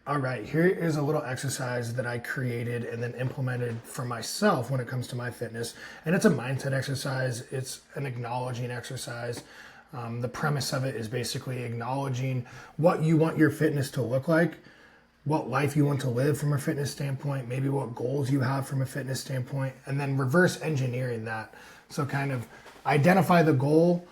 All right, here is a little exercise that I created and then implemented for myself when it comes to my fitness. And it's a mindset exercise, it's an acknowledging exercise. The premise of it is basically acknowledging what you want your fitness to look like, what life you want to live from a fitness standpoint, maybe what goals you have from a fitness standpoint, and then reverse engineering that. So, kind of identify the goal,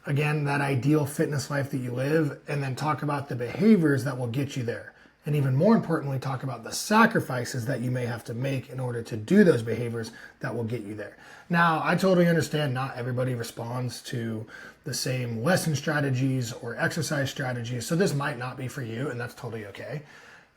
again, that ideal fitness life that you live, and then talk about the behaviors that will get you there. And even more importantly, talk about the sacrifices that you may have to make in order to do those behaviors that will get you there. Now, I totally understand not everybody responds to the same lesson strategies or exercise strategies, so this might not be for you, and that's totally okay.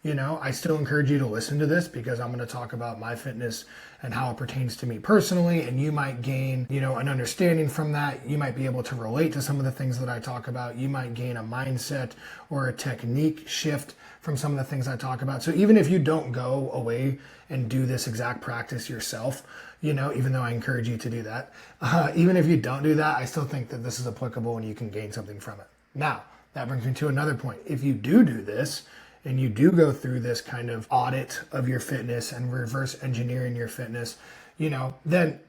I still encourage you to listen to this because I'm going to talk about my fitness and how it pertains to me personally, and you might gain, an understanding from that. You might be able to relate to some of the things that I talk about. You might gain a mindset or a technique shift from some of the things I talk about. So even if you don't go away and do this exact practice yourself, even though I encourage you to do that, even if you don't do that, I still think that this is applicable and you can gain something from it. Now, that brings me to another point. If you do this, and you do go through this kind of audit of your fitness and reverse engineering your fitness, then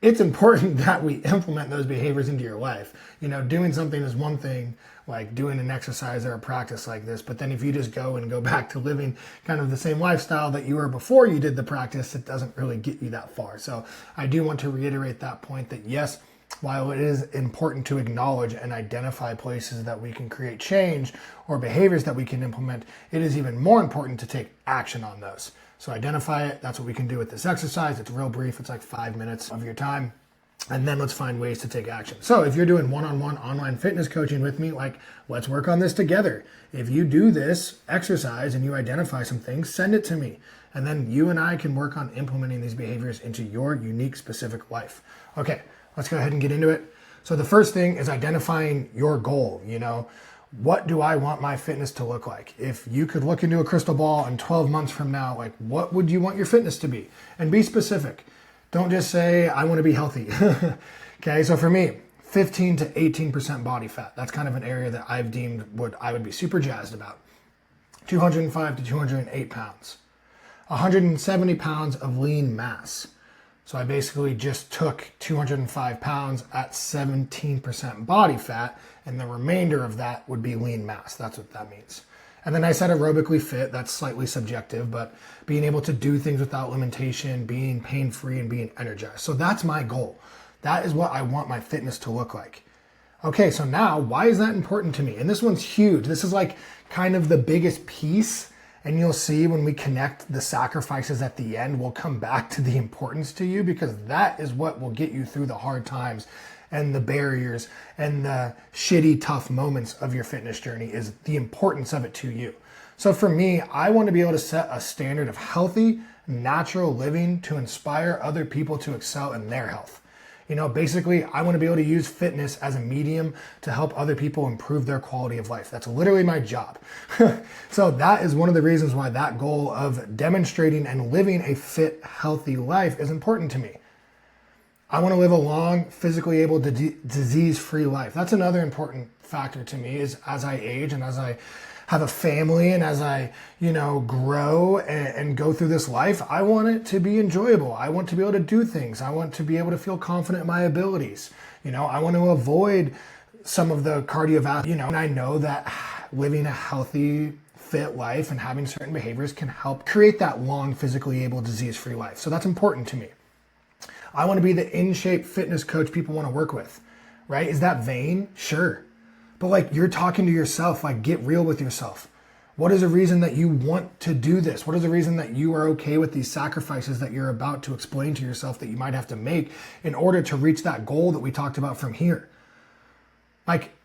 it's important that we implement those behaviors into your life. Doing something is one thing, like doing an exercise or a practice like this, but then if you just go back to living kind of the same lifestyle that you were before you did the practice, it doesn't really get you that far. So I do want to reiterate that point that yes, while it is important to acknowledge and identify places that we can create change or behaviors that we can implement, it is even more important to take action on those. So identify it. That's what we can do with this exercise. It's real brief. It's like 5 minutes of your time. And then let's find ways to take action. So if you're doing one-on-one online fitness coaching with me, let's work on this together. If you do this exercise and you identify some things, send it to me. And then you and I can work on implementing these behaviors into your unique specific life. Okay. Let's go ahead and get into it. So the first thing is identifying your goal. What do I want my fitness to look like? If you could look into a crystal ball and 12 months from now, what would you want your fitness to be? And be specific. Don't just say, I want to be healthy. Okay, so for me, 15 to 18% body fat. That's kind of an area that I've deemed I would be super jazzed about. 205 to 208 pounds. 170 pounds of lean mass. So I basically just took 205 pounds at 17% body fat, and the remainder of that would be lean mass. That's what that means. And then I said aerobically fit. That's slightly subjective, but being able to do things without limitation, being pain-free, and being energized. So that's my goal. That is what I want my fitness to look like. Okay, so now why is that important to me? And this one's huge. This is kind of the biggest piece. And you'll see when we connect the sacrifices at the end, we'll come back to the importance to you, because that is what will get you through the hard times and the barriers and the shitty, tough moments of your fitness journey, is the importance of it to you. So for me, I want to be able to set a standard of healthy, natural living to inspire other people to excel in their health. Basically, I want to be able to use fitness as a medium to help other people improve their quality of life. That's literally my job. So that is one of the reasons why that goal of demonstrating and living a fit, healthy life is important to me. I want to live a long, physically able, disease-free life. That's another important factor to me, is as I age and as I have a family and as I, grow and go through this life, I want it to be enjoyable. I want to be able to do things. I want to be able to feel confident in my abilities. I want to avoid some of the cardiovascular, and I know that living a healthy, fit life and having certain behaviors can help create that long, physically able, disease-free life. So that's important to me. I want to be the in-shape fitness coach people want to work with, right? Is that vain? Sure. But you're talking to yourself, get real with yourself. What is the reason that you want to do this? What is the reason that you are okay with these sacrifices that you're about to explain to yourself that you might have to make in order to reach that goal that we talked about from here?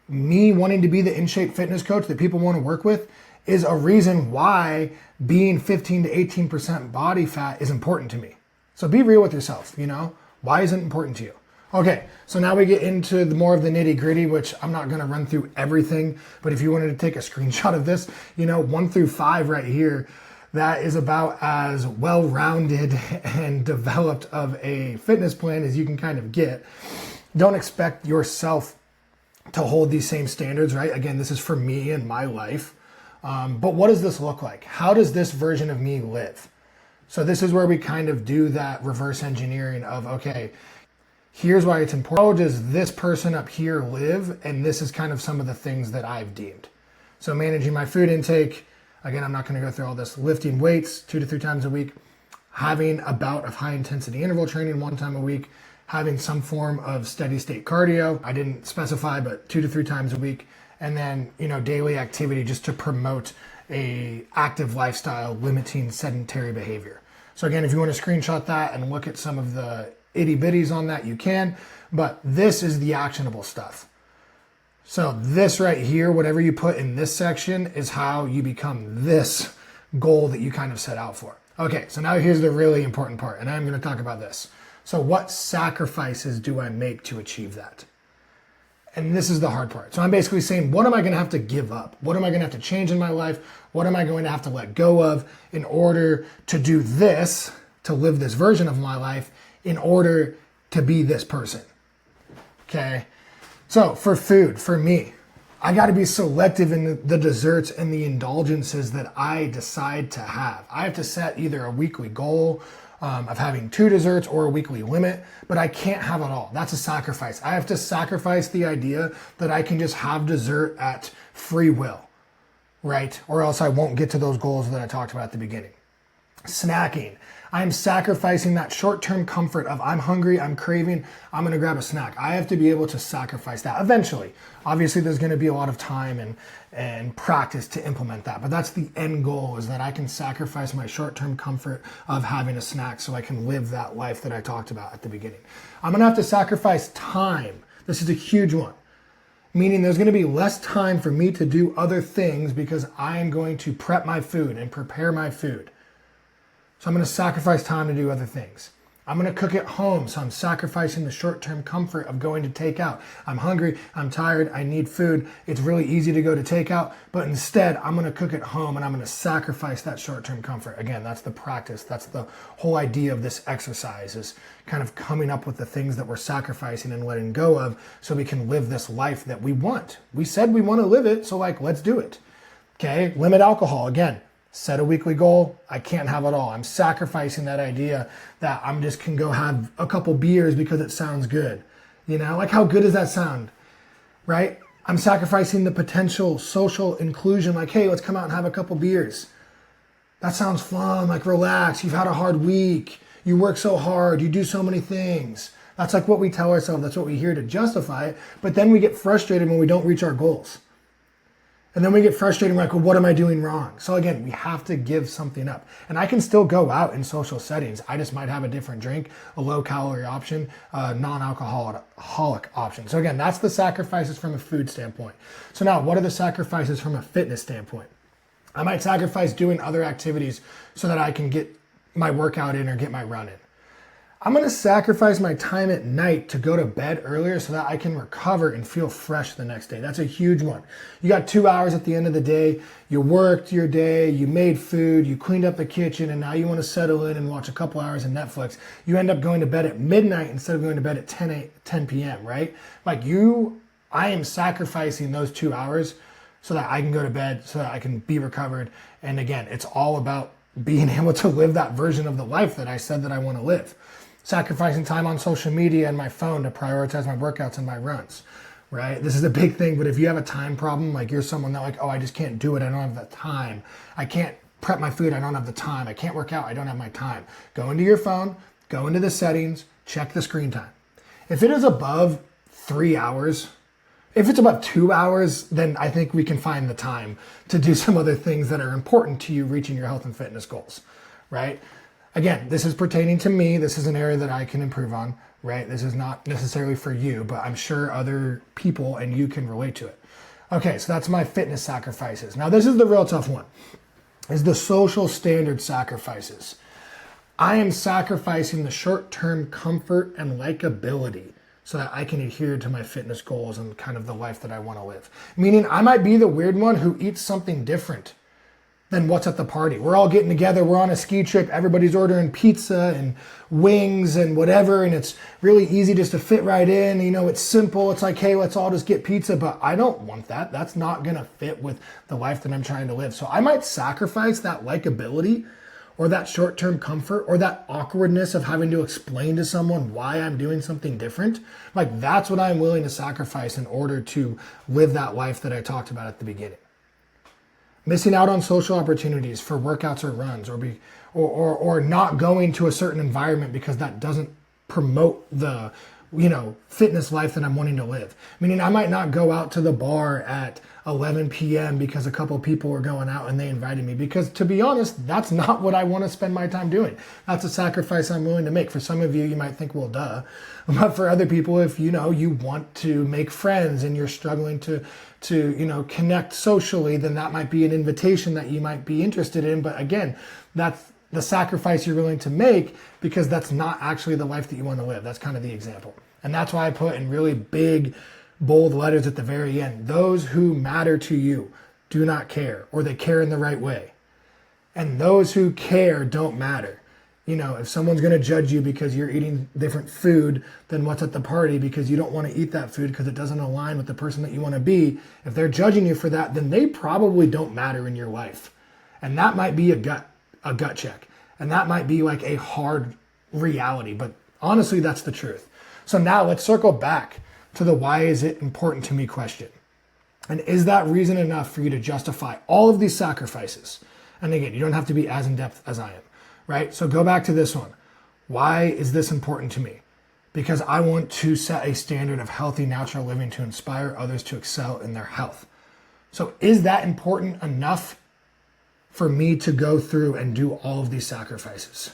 Me wanting to be the in-shape fitness coach that people want to work with is a reason why being 15 to 18% body fat is important to me. So be real with yourself, Why is it important to you? Okay, so now we get into more of the nitty gritty, which I'm not going to run through everything, but if you wanted to take a screenshot of this, 1 through 5 right here, that is about as well-rounded and developed of a fitness plan as you can kind of get. Don't expect yourself to hold these same standards, right? Again, this is for me and my life. But what does this look like? How does this version of me live? So this is where we kind of do that reverse engineering of, okay, here's why it's important. How does this person up here live? And this is kind of some of the things that I've deemed. So managing my food intake, again, I'm not going to go through all this, lifting weights 2 to 3 times a week, having a bout of high intensity interval training 1 time a week, having some form of steady state cardio. I didn't specify, but 2 to 3 times a week. And then, daily activity just to promote a active lifestyle, limiting sedentary behavior. So again, if you want to screenshot that and look at some of the itty bitties on that, you can, but this is the actionable stuff. So this right here, whatever you put in this section is how you become this goal that you kind of set out for. Okay, so now here's the really important part, and I'm going to talk about this. So what sacrifices do I make to achieve that? And this is the hard part. So I'm basically saying, what am I going to have to give up? What am I going to have to change in my life? What am I going to have to let go of in order to do this, to live this version of my life, in order to be this person? Okay. So for food, for me, I got to be selective in the desserts and the indulgences that I decide to have. I have to set either a weekly goal of having 2 desserts or a weekly limit, but I can't have it all. That's a sacrifice. I have to sacrifice the idea that I can just have dessert at free will, right? Or else I won't get to those goals that I talked about at the beginning. Snacking. I'm sacrificing that short-term comfort of I'm hungry, I'm craving, I'm going to grab a snack. I have to be able to sacrifice that eventually. Obviously, there's going to be a lot of time and practice to implement that, but that's the end goal, is that I can sacrifice my short-term comfort of having a snack so I can live that life that I talked about at the beginning. I'm going to have to sacrifice time. This is a huge one. Meaning there's going to be less time for me to do other things because I am going to prep my food and prepare my food. So I'm going to sacrifice time to do other things. I'm going to cook at home, so I'm sacrificing the short-term comfort of going to takeout. I'm hungry, I'm tired, I need food. It's really easy to go to takeout, but instead I'm going to cook at home and I'm going to sacrifice that short-term comfort. Again, that's the practice. That's the whole idea of this exercise, is kind of coming up with the things that we're sacrificing and letting go of so we can live this life that we want. We said we want to live it, so let's do it. Okay, limit alcohol. Again, set a weekly goal. I can't have it all. I'm sacrificing that idea that I'm just can go have a couple beers because it sounds good. How good does that sound? Right? I'm sacrificing the potential social inclusion. Hey, let's come out and have a couple beers. That sounds fun. Relax. You've had a hard week. You work so hard. You do so many things. That's what we tell ourselves. That's what we hear to justify it. But then we get frustrated when we don't reach our goals. And then we get frustrated, well, what am I doing wrong? So again, we have to give something up. And I can still go out in social settings. I just might have a different drink, a low-calorie option, a non-alcoholic option. So again, that's the sacrifices from a food standpoint. So now, what are the sacrifices from a fitness standpoint? I might sacrifice doing other activities so that I can get my workout in or get my run in. I'm going to sacrifice my time at night to go to bed earlier so that I can recover and feel fresh the next day. That's a huge one. You got 2 hours at the end of the day. You worked your day, you made food, you cleaned up the kitchen, and now you want to settle in and watch a couple hours of Netflix. You end up going to bed at midnight instead of going to bed at 10 p.m., right? I am sacrificing those 2 hours so that I can go to bed, so that I can be recovered. And again, it's all about being able to live that version of the life that I said that I want to live. Sacrificing time on social media and my phone to prioritize my workouts and my runs, right? This is a big thing, but if you have a time problem, you're someone that I just can't do it, I don't have the time. I can't prep my food, I don't have the time. I can't work out, I don't have my time. Go into your phone, go into the settings, check the screen time. If it is above 3 hours, if it's above 2 hours, then I think we can find the time to do some other things that are important to you reaching your health and fitness goals, right? Again, this is pertaining to me. This is an area that I can improve on, right? This is not necessarily for you, but I'm sure other people and you can relate to it. Okay, so that's my fitness sacrifices. Now, this is the real tough one, is the social standard sacrifices. I am sacrificing the short-term comfort and likability so that I can adhere to my fitness goals and kind of the life that I want to live. Meaning I might be the weird one who eats something different then what's at the party? We're all getting together. We're on a ski trip. Everybody's ordering pizza and wings and whatever. And it's really easy just to fit right in. You know, it's simple. It's like, hey, let's all just get pizza. But I don't want that. That's not going to fit with the life that I'm trying to live. So I might sacrifice that likability or that short-term comfort or that awkwardness of having to explain to someone why I'm doing something different. Like, that's what I'm willing to sacrifice in order to live that life that I talked about at the beginning. Missing out on social opportunities for workouts or runs, or not going to a certain environment because that doesn't promote the, fitness life that I'm wanting to live. Meaning I might not go out to the bar at 11 p.m. because a couple people were going out and they invited me, because to be honest, that's not what I want to spend my time doing. That's a sacrifice I'm willing to make. For some of you, you might think, well, duh. But for other people, if you want to make friends and you're struggling to connect socially, then that might be an invitation that you might be interested in. But again, that's the sacrifice you're willing to make, because that's not actually the life that you want to live. That's kind of the example. And that's why I put in really big, bold letters at the very end, those who matter to you do not care, or they care in the right way. And those who care don't matter. If someone's going to judge you because you're eating different food than what's at the party because you don't want to eat that food because it doesn't align with the person that you want to be, if they're judging you for that, then they probably don't matter in your life. And that might be a gut check. And that might be like a hard reality, but honestly, that's the truth. So now let's circle back to the why is it important to me question. And is that reason enough for you to justify all of these sacrifices? And again, you don't have to be as in depth as I am, right? So go back to this one. Why is this important to me? Because I want to set a standard of healthy, natural living to inspire others to excel in their health. So is that important enough for me to go through and do all of these sacrifices?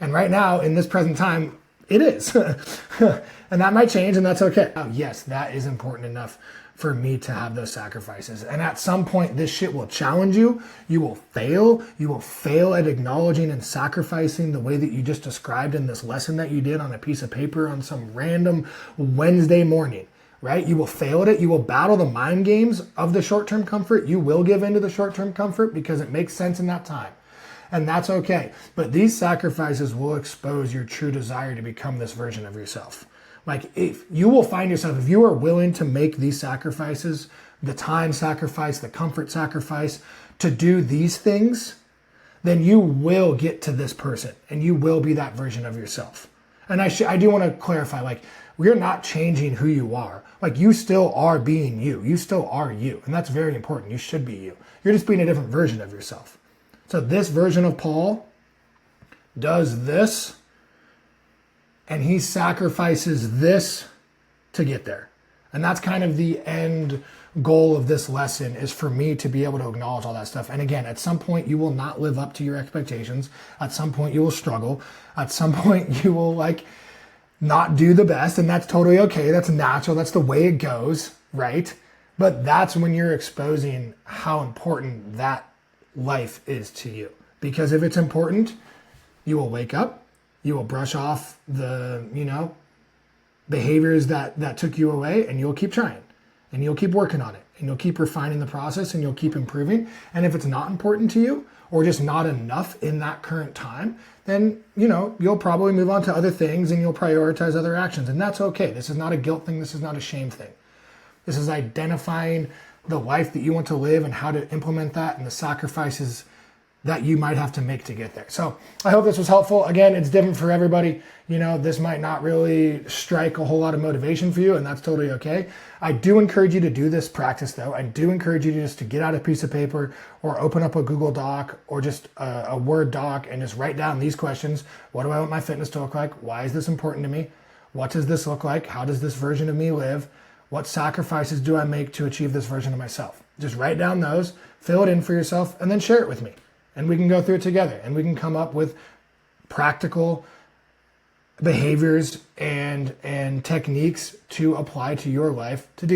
And right now, in this present time, it is. And that might change, and that's okay. Yes, that is important enough for me to have those sacrifices. And at some point, this shit will challenge you. You will fail. You will fail at acknowledging and sacrificing the way that you just described in this lesson that you did on a piece of paper on some random Wednesday morning, right? You will fail at it. You will battle the mind games of the short-term comfort. You will give into the short-term comfort because it makes sense in that time. And that's okay. But these sacrifices will expose your true desire to become this version of yourself. Like, if you will find yourself, if you are willing to make these sacrifices, the time sacrifice, the comfort sacrifice, to do these things, then you will get to this person and you will be that version of yourself. And I do want to clarify, like, we're not changing who you are. Like, you still are being you. You still are you. And that's very important. You should be you. You're just being a different version of yourself. So this version of Paul does this, and he sacrifices this to get there. And that's kind of the end goal of this lesson, is for me to be able to acknowledge all that stuff. And again, at some point you will not live up to your expectations. At some point you will struggle. At some point you will not do the best, and that's totally okay. That's natural. That's the way it goes, right? But that's when you're exposing how important that life is to you. Because if it's important, you will wake up, you will brush off the, behaviors that took you away, and you'll keep trying, and you'll keep working on it, and you'll keep refining the process, and you'll keep improving. And if it's not important to you, or just not enough in that current time, then, you'll probably move on to other things and you'll prioritize other actions. And that's okay. This is not a guilt thing. This is not a shame thing. This is identifying the life that you want to live and how to implement that and the sacrifices that you might have to make to get there. So I hope this was helpful. Again, it's different for everybody. This might not really strike a whole lot of motivation for you, and that's totally okay. I do encourage you to do this practice, though. I do encourage you to get out a piece of paper or open up a Google Doc or just a Word doc and just write down these questions. What do I want my fitness to look like? Why is this important to me? What does this look like? How does this version of me live? What sacrifices do I make to achieve this version of myself? Just write down those, fill it in for yourself, and then share it with me. And we can go through it together, and we can come up with practical behaviors and techniques to apply to your life to do